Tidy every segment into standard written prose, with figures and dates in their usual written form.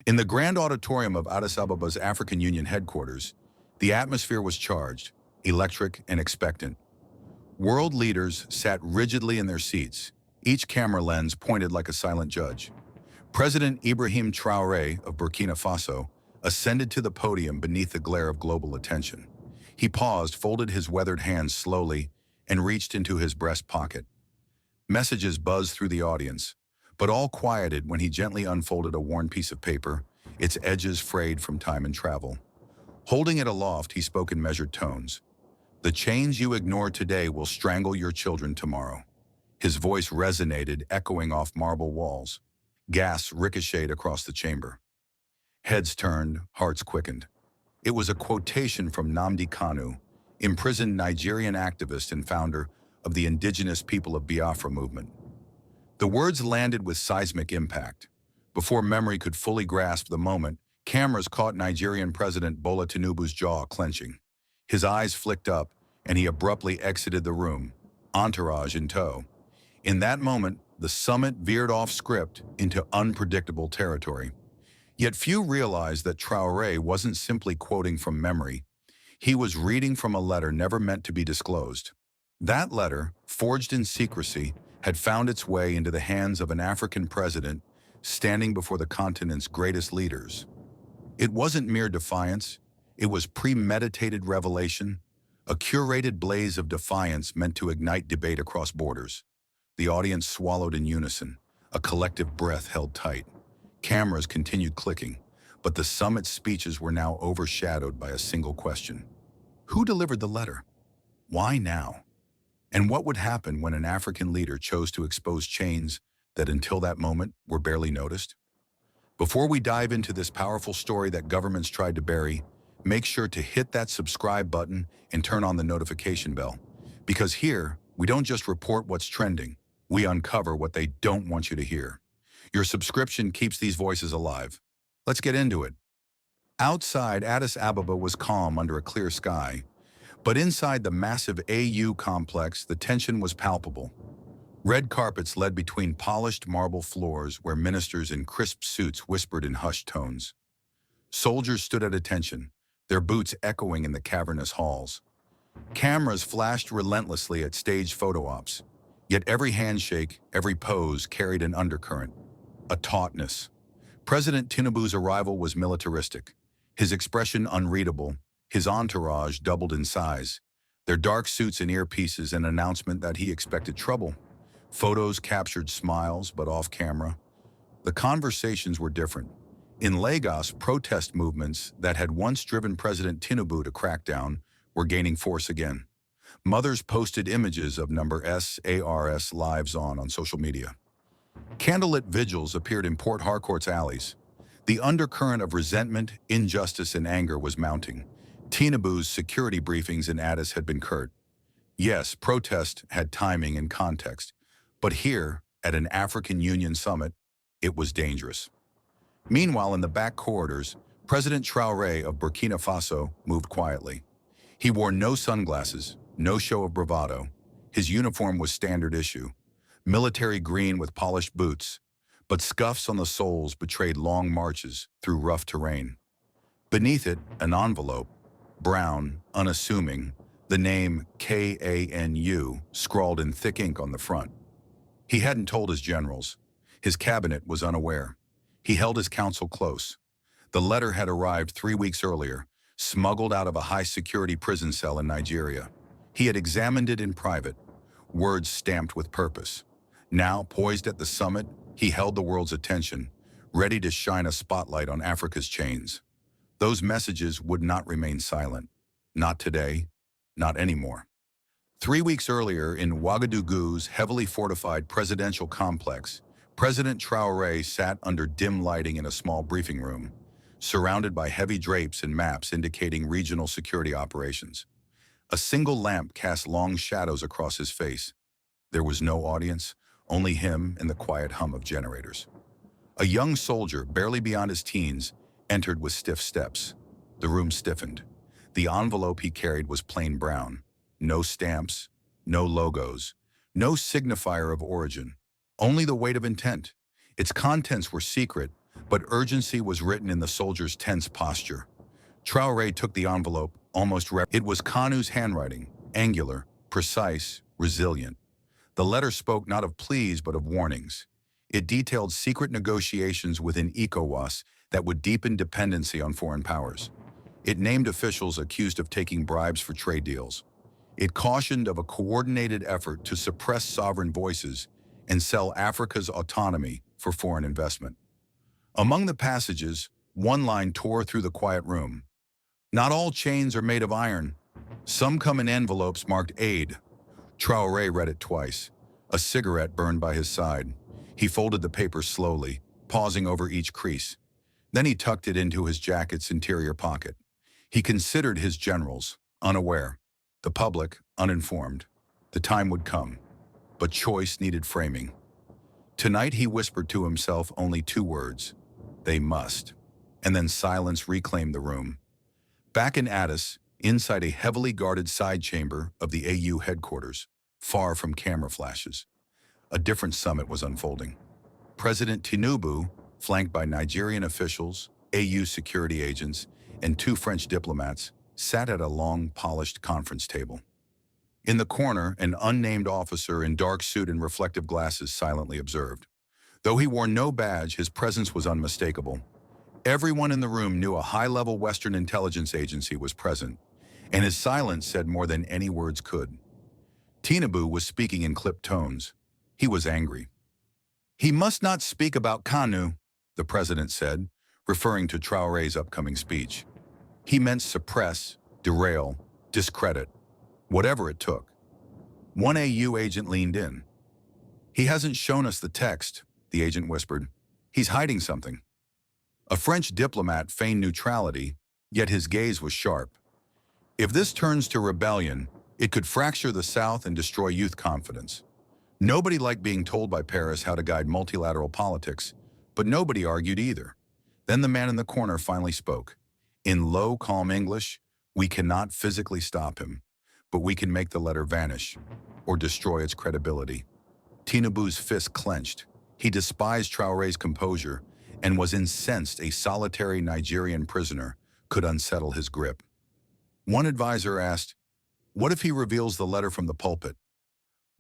In the grand auditorium of Addis Ababa's African Union headquarters, the atmosphere was charged, electric and expectant. World leaders sat rigidly in their seats, each camera lens pointed like a silent judge. President Ibrahim Traoré of Burkina Faso ascended to the podium beneath the glare of global attention. He paused, folded his weathered hands slowly, and reached into his breast pocket. Messages buzzed through the audience, but all quieted when he gently unfolded a worn piece of paper, its edges frayed from time and travel. Holding it aloft, he spoke in measured tones. "The chains you ignore today will strangle your children tomorrow." His voice resonated, echoing off marble walls. Gasps ricocheted across the chamber. Heads turned, hearts quickened. It was a quotation from Nnamdi Kanu, imprisoned Nigerian activist and founder of the indigenous people of Biafra movement. The words landed with seismic impact. Before memory could fully grasp the moment, cameras caught Nigerian President Bola Tinubu's jaw clenching. His eyes flicked up, and he abruptly exited the room, entourage in tow. In that moment, the summit veered off script into unpredictable territory. Yet few realized that Traoré wasn't simply quoting from memory. He was reading from a letter never meant to be disclosed. That letter, forged in secrecy, had found its way into the hands of an African president standing before the continent's greatest leaders. It wasn't mere defiance, it was premeditated revelation, a curated blaze of defiance meant to ignite debate across borders. The audience swallowed in unison, a collective breath held tight. Cameras continued clicking, but the summit's speeches were now overshadowed by a single question. Who delivered the letter? Why now? And what would happen when an African leader chose to expose chains that until that moment were barely noticed? Before we dive into this powerful story that governments tried to bury, make sure to hit that subscribe button and turn on the notification bell. Because here, we don't just report what's trending, we uncover what they don't want you to hear. Your subscription keeps these voices alive. Let's get into it. Outside, Addis Ababa was calm under a clear sky, but inside the massive AU complex, the tension was palpable. Red carpets led between polished marble floors where ministers in crisp suits whispered in hushed tones. Soldiers stood at attention, their boots echoing in the cavernous halls. Cameras flashed relentlessly at staged photo ops, yet every handshake, every pose carried an undercurrent, a tautness. President Tinubu's arrival was militaristic, his expression unreadable, his entourage doubled in size, their dark suits and earpieces an announcement that he expected trouble. Photos captured smiles, but off camera. The conversations were different. In Lagos, protest movements that had once driven President Tinubu to crack down were gaining force again. Mothers posted images of number SARS lives on social media. Candlelit vigils appeared in Port Harcourt's alleys. The undercurrent of resentment, injustice, and anger was mounting. Tinubu's security briefings in Addis had been curt. Yes, protest had timing and context, but here, at an African Union summit, it was dangerous. Meanwhile, in the back corridors, President Traoré of Burkina Faso moved quietly. He wore no sunglasses, no show of bravado. His uniform was standard issue, military green with polished boots, but scuffs on the soles betrayed long marches through rough terrain. Beneath it, an envelope, brown, unassuming, the name KANU scrawled in thick ink on the front. He hadn't told his generals. His cabinet was unaware. He held his counsel close. The letter had arrived 3 weeks earlier, smuggled out of a high-security prison cell in Nigeria. He had examined it in private, words stamped with purpose. Now, poised at the summit, he held the world's attention, ready to shine a spotlight on Africa's chains. Those messages would not remain silent. Not today, not anymore. 3 weeks earlier, in Ouagadougou's heavily fortified presidential complex, President Traoré sat under dim lighting in a small briefing room, surrounded by heavy drapes and maps indicating regional security operations. A single lamp cast long shadows across his face. There was no audience, only him and the quiet hum of generators. A young soldier, barely beyond his teens, entered with stiff steps. The room stiffened. The envelope he carried was plain brown. No stamps, no logos, no signifier of origin, only the weight of intent. Its contents were secret, But urgency was written in the soldier's tense posture. Traoré took the envelope, It was Kanu's handwriting, angular, precise, resilient. The letter spoke not of pleas but of warnings. It detailed secret negotiations within ECOWAS that would deepen dependency on foreign powers. It named officials accused of taking bribes for trade deals. It cautioned of a coordinated effort to suppress sovereign voices and sell Africa's autonomy for foreign investment. Among the passages, one line tore through the quiet room. Not all chains are made of iron. Some come in envelopes marked aid. Traoré read it twice. A cigarette burned by his side. He folded the paper slowly, pausing over each crease. Then he tucked it into his jacket's interior pocket. He considered his generals, unaware. The public, uninformed. The time would come. But choice needed framing. Tonight he whispered to himself only two words. They must. And then silence reclaimed the room. Back in Addis, inside a heavily guarded side chamber of the AU headquarters, far from camera flashes, a different summit was unfolding. President Tinubu, flanked by Nigerian officials, AU security agents, and two French diplomats, sat at a long, polished conference table. In the corner, an unnamed officer in dark suit and reflective glasses silently observed. Though he wore no badge, his presence was unmistakable. Everyone in the room knew a high-level Western intelligence agency was present, and his silence said more than any words could. Tinubu was speaking in clipped tones. He was angry. "He must not speak about Kanu," the president said, referring to Traoré's upcoming speech. He meant suppress, derail, discredit, whatever it took. One AU agent leaned in. "He hasn't shown us the text," the agent whispered. "He's hiding something." A French diplomat feigned neutrality, yet his gaze was sharp. "If this turns to rebellion, it could fracture the South and destroy youth confidence." Nobody liked being told by Paris how to guide multilateral politics, but nobody argued either. Then the man in the corner finally spoke. In low, calm English, "We cannot physically stop him, but we can make the letter vanish or destroy its credibility." Tinubu's fist clenched. He despised Traoré's composure and was incensed a solitary Nigerian prisoner could unsettle his grip. One advisor asked, "What if he reveals the letter from the pulpit?"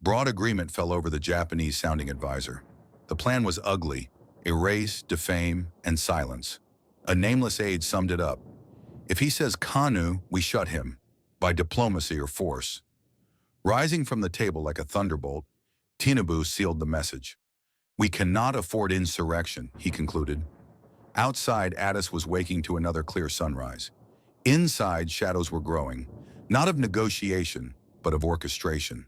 Broad agreement fell over the Japanese-sounding advisor. The plan was ugly: erase, defame, and silence. A nameless aide summed it up. "If he says Kanu, we shut him, by diplomacy or force." Rising from the table like a thunderbolt, Tinubu sealed the message. "We cannot afford insurrection," he concluded. Outside, Addis was waking to another clear sunrise. Inside, shadows were growing, not of negotiation, but of orchestration.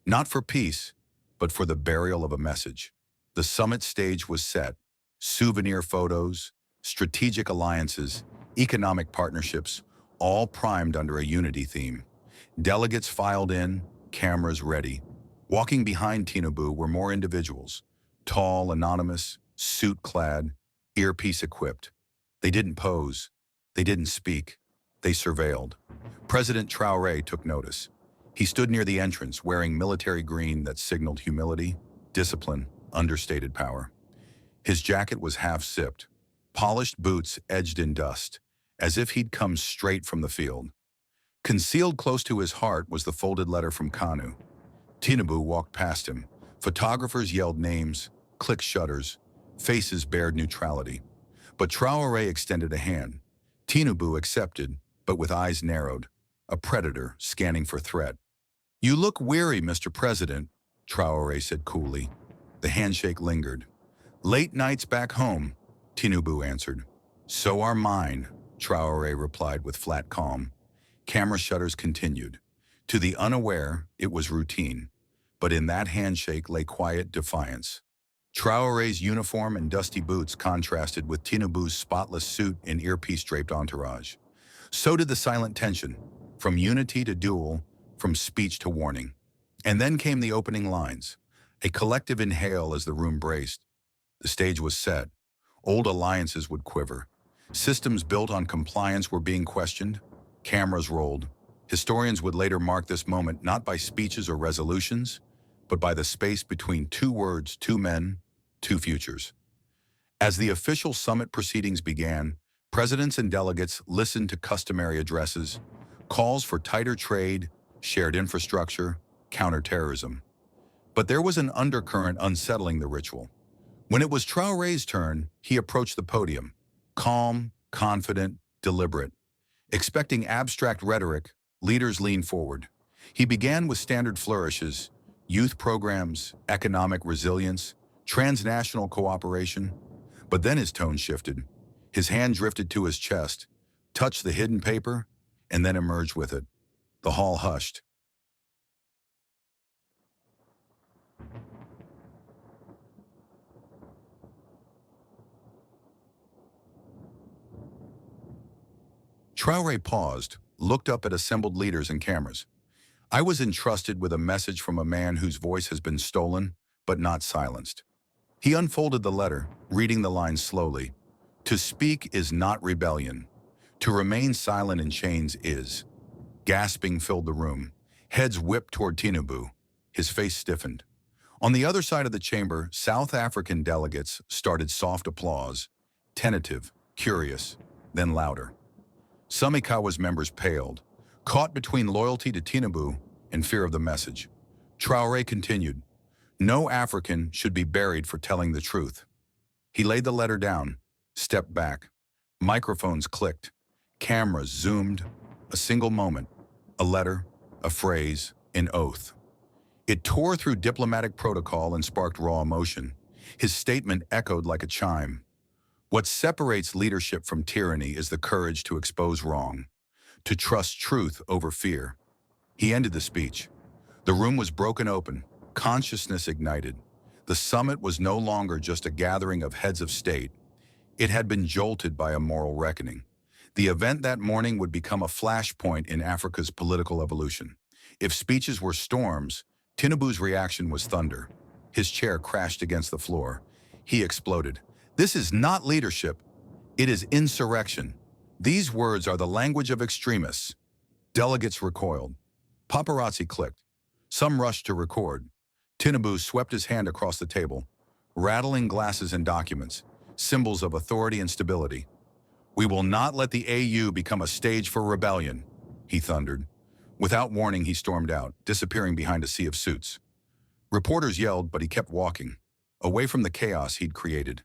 Not for peace, but for the burial of a message. The summit stage was set. Souvenir photos, strategic alliances, economic partnerships, all primed under a unity theme. Delegates filed in, cameras ready. Walking behind Tinubu were more individuals, tall, anonymous, suit-clad, earpiece-equipped. They didn't pose. They didn't speak. They surveilled. President Traoré took notice. He stood near the entrance, wearing military green that signaled humility, discipline, understated power. His jacket was half-zipped, polished boots edged in dust, as if he'd come straight from the field. Concealed close to his heart was the folded letter from Kanu. Tinubu walked past him. Photographers yelled names, clicked shutters, faces bared neutrality. But Traoré extended a hand. Tinubu accepted, but with eyes narrowed, a predator scanning for threat. "You look weary, Mr. President," Traoré said coolly. The handshake lingered. "Late nights back home," Tinubu answered. "So are mine," Traoré replied with flat calm. Camera shutters continued. To the unaware, it was routine. But in that handshake lay quiet defiance. Traoré's uniform and dusty boots contrasted with Tinubu's spotless suit and earpiece-draped entourage. So did the silent tension, from unity to duel, from speech to warning. And then came the opening lines, a collective inhale as the room braced. The stage was set. Old alliances would quiver. Systems built on compliance were being questioned. Cameras rolled. Historians would later mark this moment not by speeches or resolutions, but by the space between two words, two men, two futures. As the official summit proceedings began, presidents and delegates listened to customary addresses, calls for tighter trade, shared infrastructure, counterterrorism. But there was an undercurrent unsettling the ritual. When it was Traoré's turn, he approached the podium, calm, confident, deliberate. Expecting abstract rhetoric, leaders leaned forward. He began with standard flourishes, youth programs, economic resilience, transnational cooperation. But then his tone shifted. His hand drifted to his chest, touched the hidden paper, and then emerged with it. The hall hushed. Traoré paused, looked up at assembled leaders and cameras. I was entrusted with a message from a man whose voice has been stolen, but not silenced. He unfolded the letter, reading the lines slowly. To speak is not rebellion. To remain silent in chains is. Gasping filled the room. Heads whipped toward Tinubu. His face stiffened. On the other side of the chamber, South African delegates started soft applause, tentative, curious, then louder. Samikawa's members paled, caught between loyalty to Tinubu and fear of the message. Traoré continued, no African should be buried for telling the truth. He laid the letter down, stepped back. Microphones clicked, cameras zoomed. A single moment, a letter, a phrase, an oath. It tore through diplomatic protocol and sparked raw emotion. His statement echoed like a chime. What separates leadership from tyranny is the courage to expose wrong, to trust truth over fear. He ended the speech. The room was broken open, consciousness ignited. The summit was no longer just a gathering of heads of state. It had been jolted by a moral reckoning. The event that morning would become a flashpoint in Africa's political evolution. If speeches were storms, Tinubu's reaction was thunder. His chair crashed against the floor. He exploded. This is not leadership. It is insurrection. These words are the language of extremists. Delegates recoiled. Paparazzi clicked. Some rushed to record. Tinubu swept his hand across the table, rattling glasses and documents, symbols of authority and stability. We will not let the AU become a stage for rebellion, he thundered. Without warning, he stormed out, disappearing behind a sea of suits. Reporters yelled, but he kept walking, away from the chaos he'd created.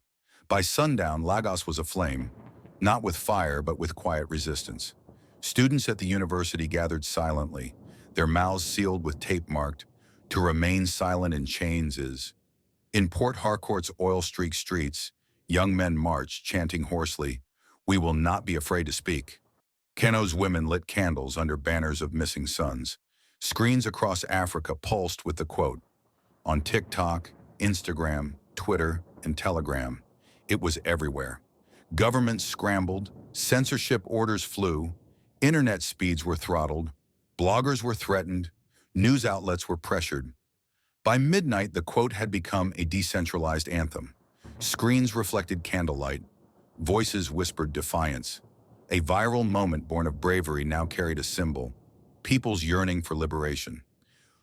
By sundown, Lagos was aflame, not with fire, but with quiet resistance. Students at the university gathered silently, their mouths sealed with tape marked, to remain silent in chains is. In Port Harcourt's oil-streaked streets, young men marched, chanting hoarsely, we will not be afraid to speak. Kano's women lit candles under banners of missing sons. Screens across Africa pulsed with the quote. On TikTok, Instagram, Twitter, and Telegram, it was everywhere. Governments scrambled, censorship orders flew, internet speeds were throttled, bloggers were threatened, news outlets were pressured. By midnight, the quote had become a decentralized anthem. Screens reflected candlelight, voices whispered defiance. A viral moment born of bravery now carried a symbol, people's yearning for liberation.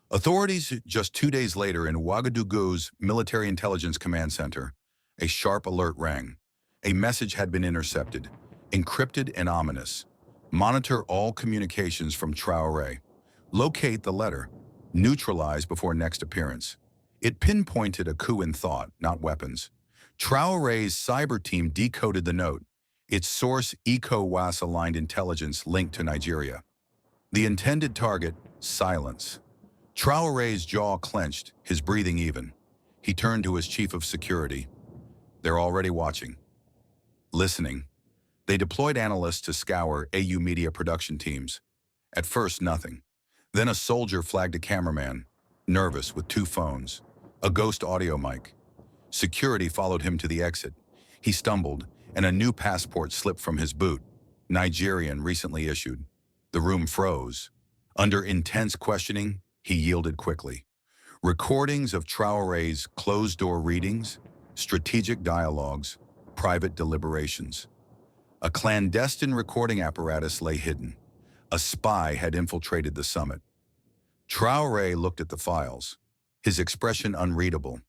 Authorities just 2 days later in Ouagadougou's Military Intelligence Command Center, a sharp alert rang. A message had been intercepted, encrypted and ominous. Monitor all communications from Traoré. Locate the letter. Neutralize before next appearance. It pinpointed a coup in thought, not weapons. Traoré's cyber team decoded the note. Its source, ECOWAS-aligned intelligence linked to Nigeria. The intended target, silence. Traoré's jaw clenched, his breathing even. He turned to his chief of security. They're already watching. Listening. They deployed analysts to scour AU media production teams. At first, nothing. Then a soldier flagged a cameraman, nervous with 2 phones, a ghost audio mic. Security followed him to the exit. He stumbled, and a new passport slipped from his boot, Nigerian, recently issued. The room froze. Under intense questioning, he yielded quickly. Recordings of Traoré's closed-door readings, strategic dialogues, private deliberations. A clandestine recording apparatus lay hidden. A spy had infiltrated the summit. Traoré looked at the files, his expression unreadable.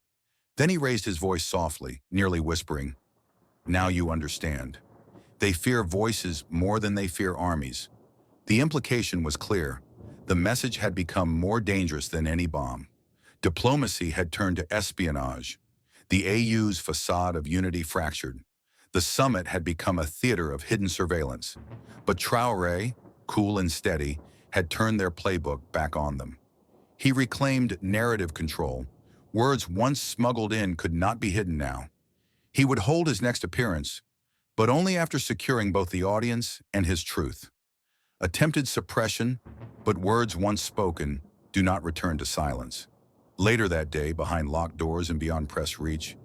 Then he raised his voice softly, nearly whispering, Now you understand. They fear voices more than they fear armies. The implication was clear. The message had become more dangerous than any bomb. Diplomacy had turned to espionage. The AU's facade of unity fractured. The summit had become a theater of hidden surveillance. But Traoré, cool and steady, had turned their playbook back on them. He reclaimed narrative control. Words once smuggled in could not be hidden now. He would hold his next appearance, but only after securing both the audience and his truth. Attempted suppression, but words once spoken do not return to silence. Later that day, behind locked doors and beyond press reach,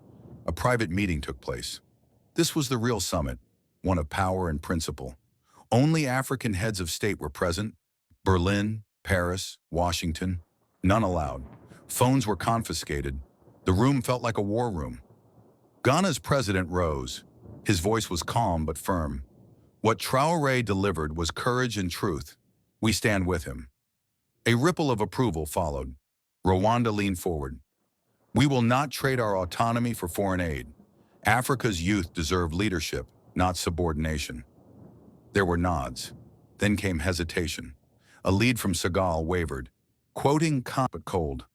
a private meeting took place. This was the real summit, one of power and principle. Only African heads of state were present. Berlin, Paris, Washington, none allowed. Phones were confiscated. The room felt like a war room. Ghana's president rose. His voice was calm but firm. What Traoré delivered was courage and truth. We stand with him. A ripple of approval followed. Rwanda leaned forward. We will not trade our autonomy for foreign aid. Africa's youth deserve leadership, not subordination. There were nods. Then came hesitation. A lead from Senegal wavered, quoting Kano but cold.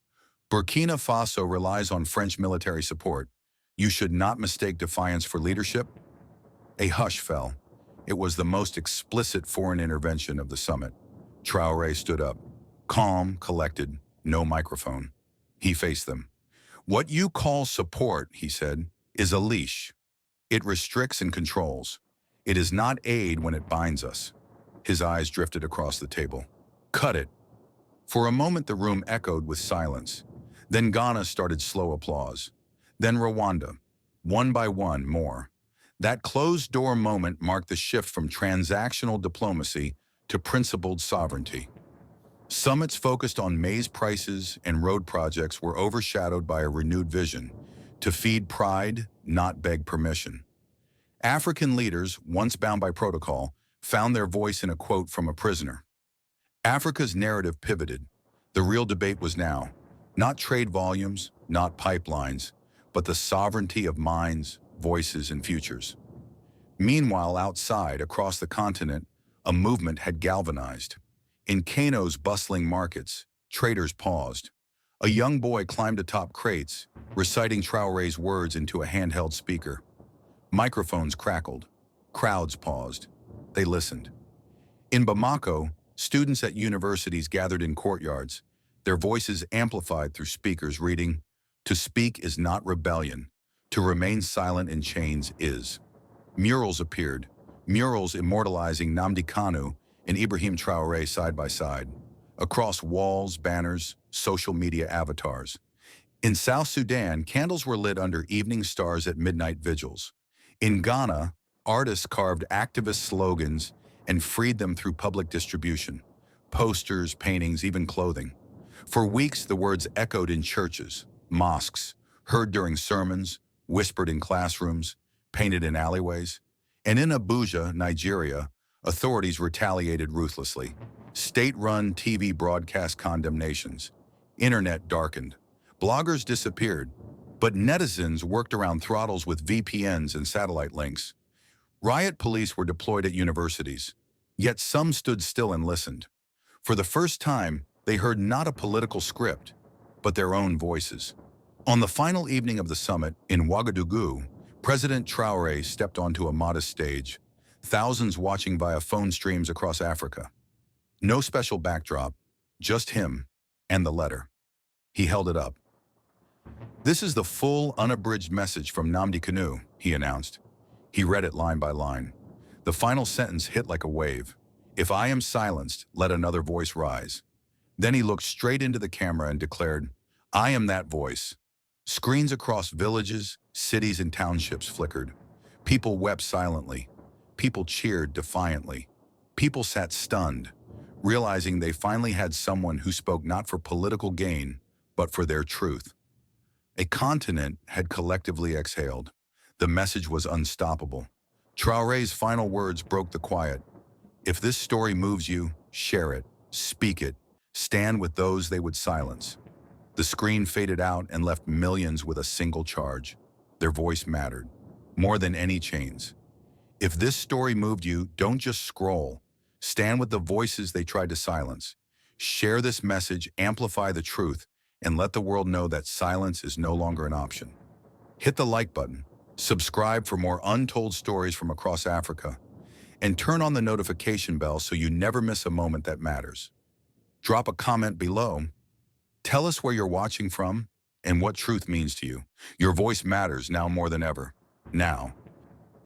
Burkina Faso relies on French military support. You should not mistake defiance for leadership. A hush fell. It was the most explicit foreign intervention of the summit. Traoré stood up, calm, collected, no microphone. He faced them. What you call support, he said, is a leash. It restricts and controls. It is not aid when it binds us. His eyes drifted across the table. Cut it. For a moment, the room echoed with silence. Then Ghana started slow applause. Then Rwanda, one by one, more. That closed-door moment marked the shift from transactional diplomacy to principled sovereignty. Summits focused on maize prices and road projects were overshadowed by a renewed vision to feed pride, not beg permission. African leaders, once bound by protocol, found their voice in a quote from a prisoner. Africa's narrative pivoted. The real debate was now, not trade volumes, not pipelines, but the sovereignty of minds, voices, and futures. Meanwhile, outside, across the continent, a movement had galvanized. In Kano's bustling markets, traders paused. A young boy climbed atop crates, reciting Traoré's words into a handheld speaker. Microphones crackled. Crowds paused. They listened. In Bamako, students at universities gathered in courtyards, their voices amplified through speakers reading, "To speak is not rebellion. To remain silent in chains is." Murals appeared, murals immortalizing Nnamdi Kanu and Ibrahim Traoré side by side, across walls, banners, social media avatars. In South Sudan, candles were lit under evening stars at midnight vigils. In Ghana, artists carved activist slogans and freed them through public distribution, posters, paintings, even clothing. For weeks, the words echoed in churches, mosques, heard during sermons, whispered in classrooms, painted in alleyways. And in Abuja, Nigeria, authorities retaliated ruthlessly. State-run TV broadcast condemnations. Internet darkened. Bloggers disappeared. But netizens worked around throttles with VPNs and satellite links. Riot police were deployed at universities. Yet some stood still and listened. For the first time, they heard not a political script, but their own voices. On the final evening of the summit in Ouagadougou, President Traoré stepped onto a modest stage, thousands watching via phone streams across Africa. No special backdrop, just him and the letter. He held it up. "This is the full, unabridged message from Nnamdi Kanu," he announced. He read it line by line. The final sentence hit like a wave. "If I am silenced, let another voice rise." Then he looked straight into the camera and declared, "I am that voice." Screens across villages, cities, and townships flickered. People wept silently. People cheered defiantly. People sat stunned, realizing they finally had someone who spoke not for political gain, but for their truth. A continent had collectively exhaled. The message was unstoppable. Traoré's final words broke the quiet. "If this story moves you, share it, speak it, stand with those they would silence." The screen faded out and left millions with a single charge. Their voice mattered. more than any chains. If this story moved you, don't just scroll. Stand with the voices they tried to silence. Share this message, amplify the truth, and let the world know that silence is no longer an option. Hit the like button, subscribe for more untold stories from across Africa, and turn on the notification bell so you never miss a moment that matters. Drop a comment below. Tell us where you're watching from and what truth means to you. Your voice matters now more than ever. Now,